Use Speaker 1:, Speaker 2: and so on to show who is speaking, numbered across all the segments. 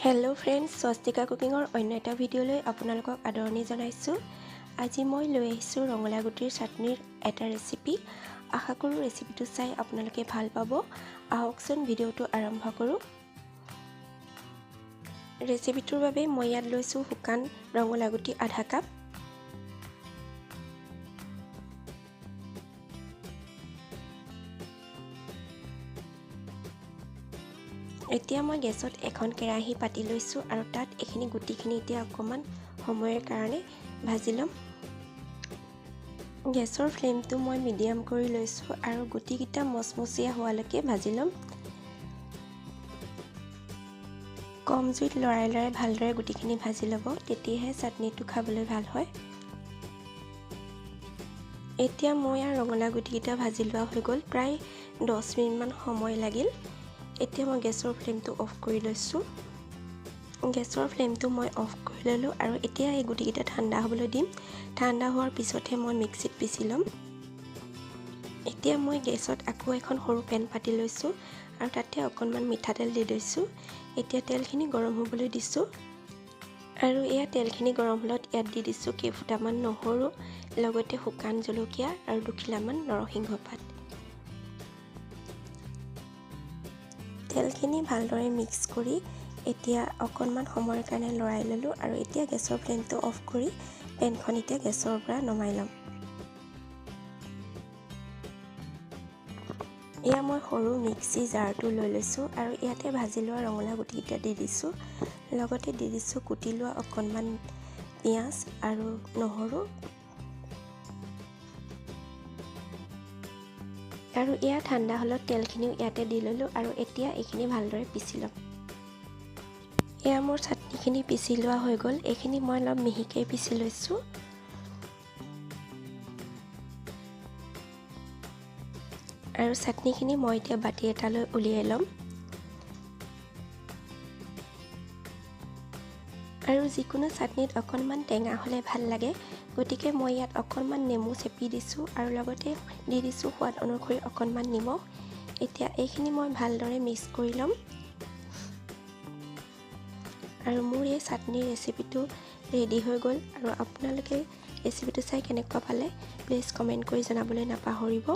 Speaker 1: Hello friends, Swastika Cooking or অন্য এটা ভিডিঅ'লৈ আপোনালোকক আদৰণি জনাইছো। আজি মই লৈ আহিছো ৰঙলা গুটিৰ চাটনিৰ এটা ৰেচিপি। আশা কৰো ৰেচিপিটো চাই আপোনালোকে ভাল পাব। আহকচোন ভিডিঅ'টো আৰম্ভ কৰো। ৰেচিপিটোৰ বাবে মই ইয়াত লৈছো শুকান ৰঙলা গুটি আধা কাপ। এতিয়া মই গেছত এখন কেৰাহী পাতি লৈছো আৰু তাত এখিনি গুটিখিনি এতিয়া অকমান সময়ৰ কাৰণে ভাজি লম। গেছৰ ফ্লেমটো মই মিডিয়াম কৰি লৈছো আৰু গুটিকিটা মচমচিয়া হোৱালৈকে ভাজি লম। কম জুইত লৰাই ভালদৰে গুটিখিনি ভাজি ল'ব, তেতিয়াহে চাটনিটো খাবলৈ ভাল হয়। এতিয়া মই আৰু ৰঙলা গুটিকিটা ভাজি লোৱা হৈ গ'ল, প্ৰায় 10 মিনিটমান সময় লাগিল। এতিয়া মই গেছৰ ফ্লেমটো অফ কৰি লৈছো। গেছৰ ফ্লেমটো মই অফ কৰি ললো আৰু এতিয়া এই গুটিকিটা ঠাণ্ডা হ'বলৈ দিম। ঠাণ্ডা হোৱাৰ পিছতহে মই মিক্সিত পিচি ল'ম। এতিয়া মই গেছত আকৌ এখন সৰু পেন পাতি লৈছো আৰু তাতে অকণমান মিঠাতেল দি দিছো। এতিয়া তেলখিনি গৰম হ'বলৈ দিছো আৰু এয়া তেলখিনি গৰম হ'লত ইয়াত দি দিছো কেইফুটামান নহৰু, লগতে শুকান জলকীয়া আৰু দুখিলামান নৰসিংহ পাত। তেলখিনি ভালদৰে মিক্স কৰি এতিয়া অকণমান সময়ৰ কাৰণে লৰাই ললো আৰু এতিয়া গেছৰ ফ্লেমটো অফ কৰি পেনখন এতিয়া গেছৰ পৰা নমাই ল'ম। এয়া মই সৰু মিক্সি জাৰটো লৈ লৈছো আৰু ইয়াতে ভাজি লোৱা ৰঙলা গুটিকিটা দি দিছো। লগতে দি দিছো কুটি লোৱা অকণমান পিঁয়াজ আৰু নহৰু আৰু এয়া ঠাণ্ডা হ'লত তেলখিনিও ইয়াতে দি ললো আৰু এতিয়া এইখিনি ভালদৰে পিচি ল'ম। এয়া মোৰ চাটনিখিনি পিচি লোৱা হৈ গ'ল। এইখিনি মই অলপ মিহিকে পিচি লৈছো। আৰু চাটনিখিনি মই এতিয়া বাটি এটালৈ উলিয়াই ল'ম। আৰু যিকোনো চাটনিত অকণমান টেঙা হ'লে ভাল লাগে, গতিকে মই ইয়াত অকণমান নেমু চেপি দিছো আৰু লগতে দি দিছো সোৱাদ অনুসৰি অকণমান নিমখ। এতিয়া এইখিনি মই ভালদৰে মিক্স কৰি ল'ম। আৰু মোৰ এই চাটনিৰ ৰেচিপিটো ৰেডি হৈ গ'ল আৰু আপোনালোকে ৰেচিপিটো চাই কেনেকুৱা পালে প্লিজ কমেণ্ট কৰি জনাবলৈ নাপাহৰিব।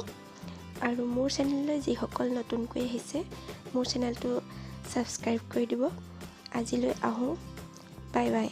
Speaker 1: আৰু মোৰ চেনেললৈ যিসকল নতুনকৈ আহিছে মোৰ চেনেলটো ছাবস্ক্ৰাইব কৰি দিব। আজিলৈ আহোঁ, বাই বাই।